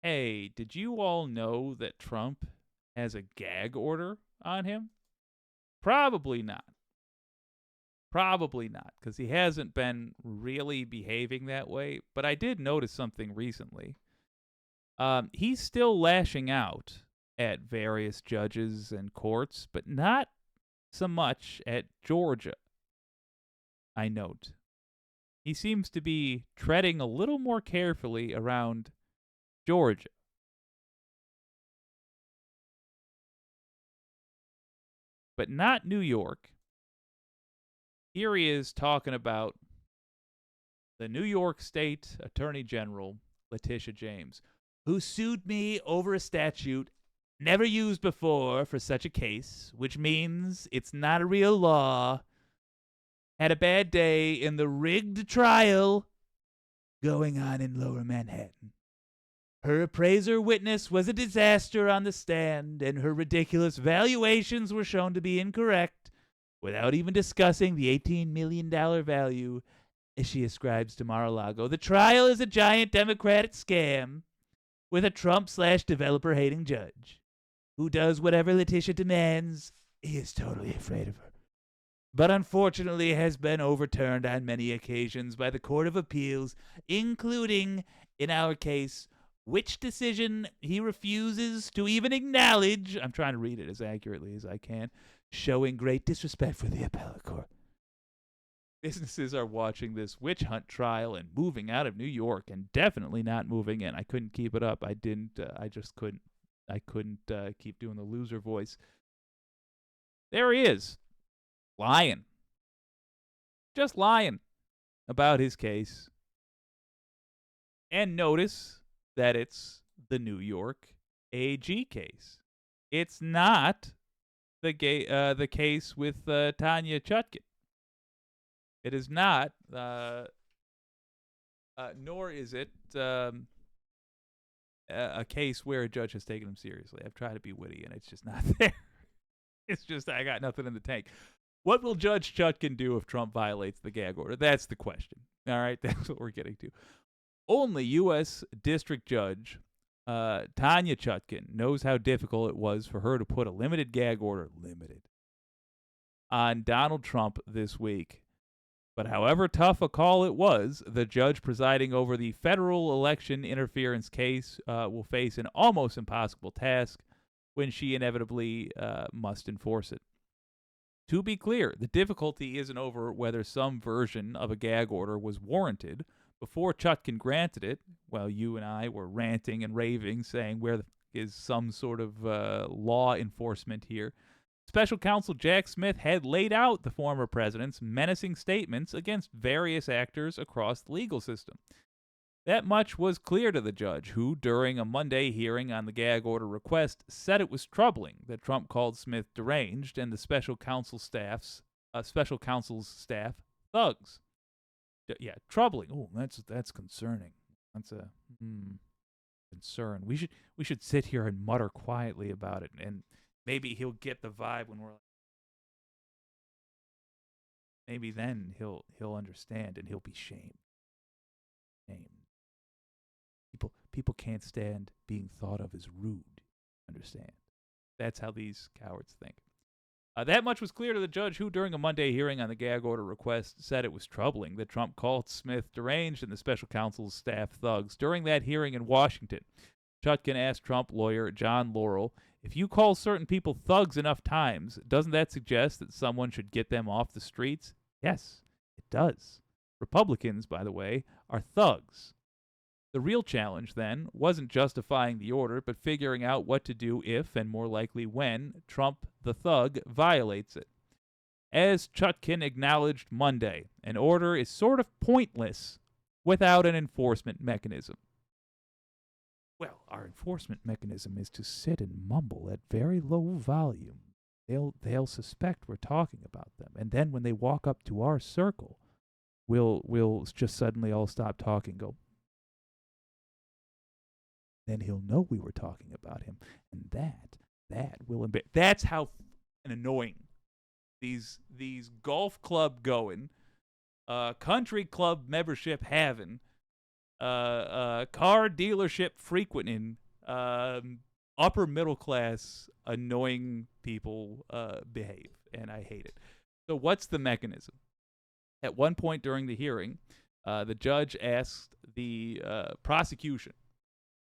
Hey, did you all know that Trump has a gag order on him? Probably not. Probably not, because he hasn't been really behaving that way. But I did notice something recently. He's still lashing out at various judges and courts, but not so much at Georgia, I note. He seems to be treading a little more carefully around Georgia, but not New York. Here he is talking about the New York State Attorney General, Letitia James, who sued me over a statute never used before for such a case, which means it's not a real law. Had a bad day in the rigged trial going on in Lower Manhattan. Her appraiser witness was a disaster on the stand, and her ridiculous valuations were shown to be incorrect without even discussing the $18 million value she ascribes to Mar-a-Lago. The trial is a giant Democratic scam with a Trump/developer hating judge who does whatever Letitia demands. He is totally afraid of her, but unfortunately has been overturned on many occasions by the Court of Appeals, including, in our case, which decision he refuses to even acknowledge. I'm trying to read it as accurately as I can, showing great disrespect for the appellate court. Businesses are watching this witch hunt trial and moving out of New York, and definitely not moving in. I couldn't keep it up. I didn't. I just couldn't. I couldn't keep doing the loser voice. There he is, lying, just lying about his case. And notice that it's the New York AG case. It's not the case with Tanya Chutkin. It is not, nor is it a case where a judge has taken him seriously. I've tried to be witty, and it's just not there. It's just I got nothing in the tank. What will Judge Chutkin do if Trump violates the gag order? That's the question. All right, that's what we're getting to. Only U.S. District Judge Tanya Chutkin knows how difficult it was for her to put a limited gag order, on Donald Trump this week. But however tough a call it was, the judge presiding over the federal election interference case will face an almost impossible task when she inevitably must enforce it. To be clear, the difficulty isn't over whether some version of a gag order was warranted. Before Chutkin granted it, while you and I were ranting and raving, saying where is some sort of law enforcement here, Special Counsel Jack Smith had laid out the former president's menacing statements against various actors across the legal system. That much was clear to the judge, who, during a Monday hearing on the gag order request, said it was troubling that Trump called Smith deranged and the special counsel's staff thugs. Yeah, troubling. Oh, that's concerning. That's a concern. We should sit here and mutter quietly about it, and maybe he'll get the vibe when we're like, maybe then he'll understand and he'll be shamed. People can't stand being thought of as rude. Understand? That's how these cowards think. That much was clear to the judge, who, during a Monday hearing on the gag order request, said it was troubling that Trump called Smith deranged and the special counsel's staff thugs. During that hearing in Washington, Chutkin asked Trump lawyer John Laurel, if you call certain people thugs enough times, doesn't that suggest that someone should get them off the streets? Yes, it does. Republicans, by the way, are thugs. The real challenge, then, wasn't justifying the order, but figuring out what to do if, and more likely when, Trump, the thug, violates it. As Chutkin acknowledged Monday, an order is sort of pointless without an enforcement mechanism. Well, our enforcement mechanism is to sit and mumble at very low volume. They'll suspect we're talking about them, and then when they walk up to our circle, we'll just suddenly all stop talking, go, then he'll know we were talking about him, and that will embarrass. That's how annoying these golf club going, country club membership having, car dealership frequenting, upper middle class, annoying people behave, and I hate it. So what's the mechanism? At one point during the hearing, the judge asked the prosecution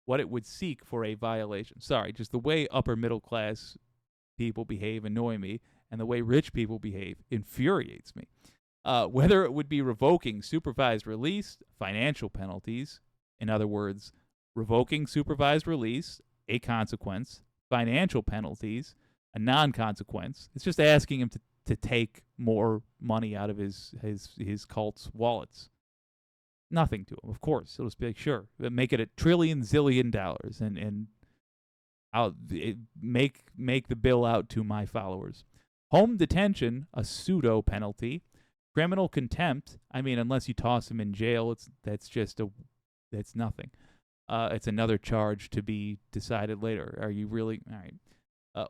what it would seek for a violation. Sorry, just the way upper middle class people behave annoy me, and the way rich people behave infuriates me. Whether it would be revoking supervised release, financial penalties, in other words, revoking supervised release, a consequence, financial penalties, a non-consequence. It's just asking him to take more money out of his cult's wallets. Nothing to him, of course. It'll just be like, sure, make it $1 trillion zillion, and I'll make the bill out to my followers. Home detention, a pseudo penalty. Criminal contempt, I mean, unless you toss him in jail, that's nothing. It's another charge to be decided later. Are you really all right?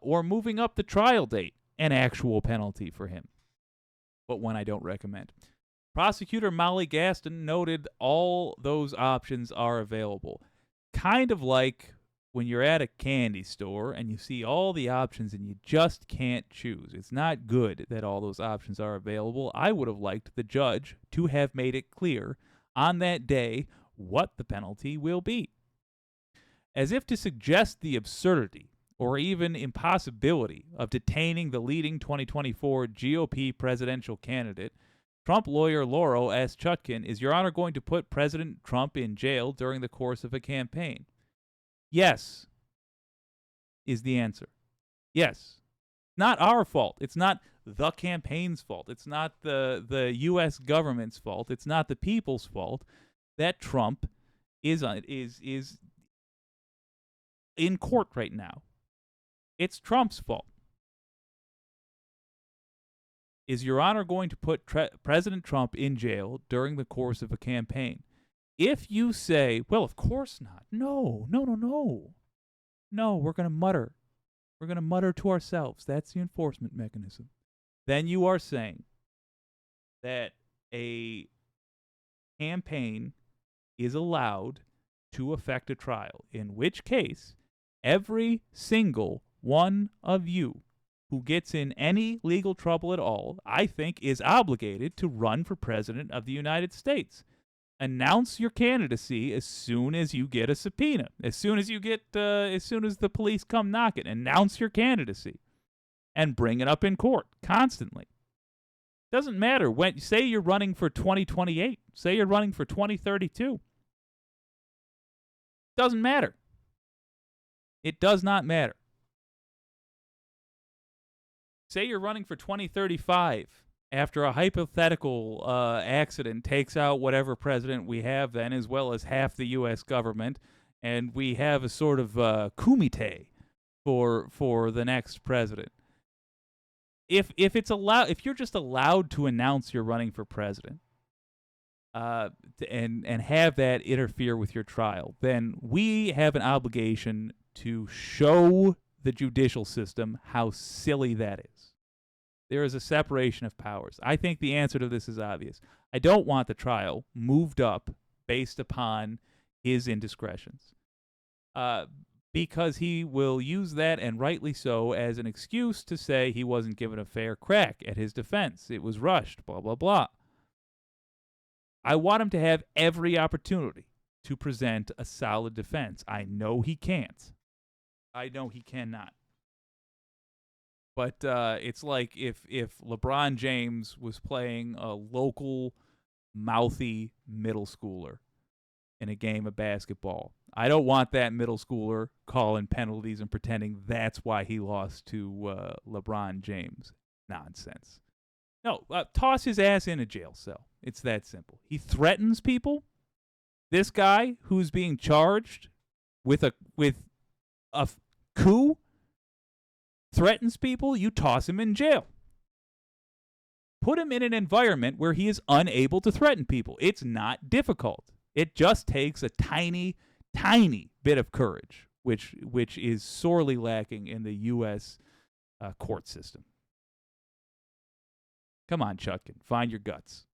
Or moving up the trial date, an actual penalty for him, but one I don't recommend. Prosecutor Molly Gaston noted all those options are available. Kind of like when you're at a candy store and you see all the options and you just can't choose. It's not good that all those options are available. I would have liked the judge to have made it clear on that day what the penalty will be. As if to suggest the absurdity or even impossibility of detaining the leading 2024 GOP presidential candidate, Trump lawyer Lauro asked Chutkan, "Is Your Honor going to put President Trump in jail during the course of a campaign?" Yes, is the answer. Yes. Not our fault. It's not the campaign's fault. It's not the U.S. government's fault. It's not the people's fault that Trump is in court right now. It's Trump's fault. Is Your Honor going to put President Trump in jail during the course of a campaign? If you say, well, of course not. No, we're going to mutter. We're going to mutter to ourselves. That's the enforcement mechanism. Then you are saying that a campaign is allowed to affect a trial, in which case every single one of you who gets in any legal trouble at all, I think, is obligated to run for president of the United States. Announce your candidacy as soon as you get a subpoena. As soon as the police come knocking, announce your candidacy and bring it up in court constantly. Doesn't matter when. Say you're running for 2028. Say you're running for 2032. Doesn't matter. It does not matter. Say you're running for 2035 after a hypothetical accident takes out whatever president we have then, as well as half the U.S. government, and we have a sort of kumite for the next president. If it's allowed, if you're just allowed to announce you're running for president, and have that interfere with your trial, then we have an obligation to show the judicial system how silly that is. There is a separation of powers. I think the answer to this is obvious. I don't want the trial moved up based upon his indiscretions, because he will use that, and rightly so, as an excuse to say he wasn't given a fair crack at his defense. It was rushed, blah, blah, blah. I want him to have every opportunity to present a solid defense. I know he can't. I know he cannot. But it's like if LeBron James was playing a local mouthy middle schooler in a game of basketball. I don't want that middle schooler calling penalties and pretending that's why he lost to LeBron James. Nonsense. No, toss his ass in a jail cell. It's that simple. He threatens people. This guy who's being charged with a coup threatens people, you toss him in jail. Put him in an environment where he is unable to threaten people. It's not difficult. It just takes a tiny, tiny bit of courage, which is sorely lacking in the U.S. Court system. Come on, Chutkan, find your guts.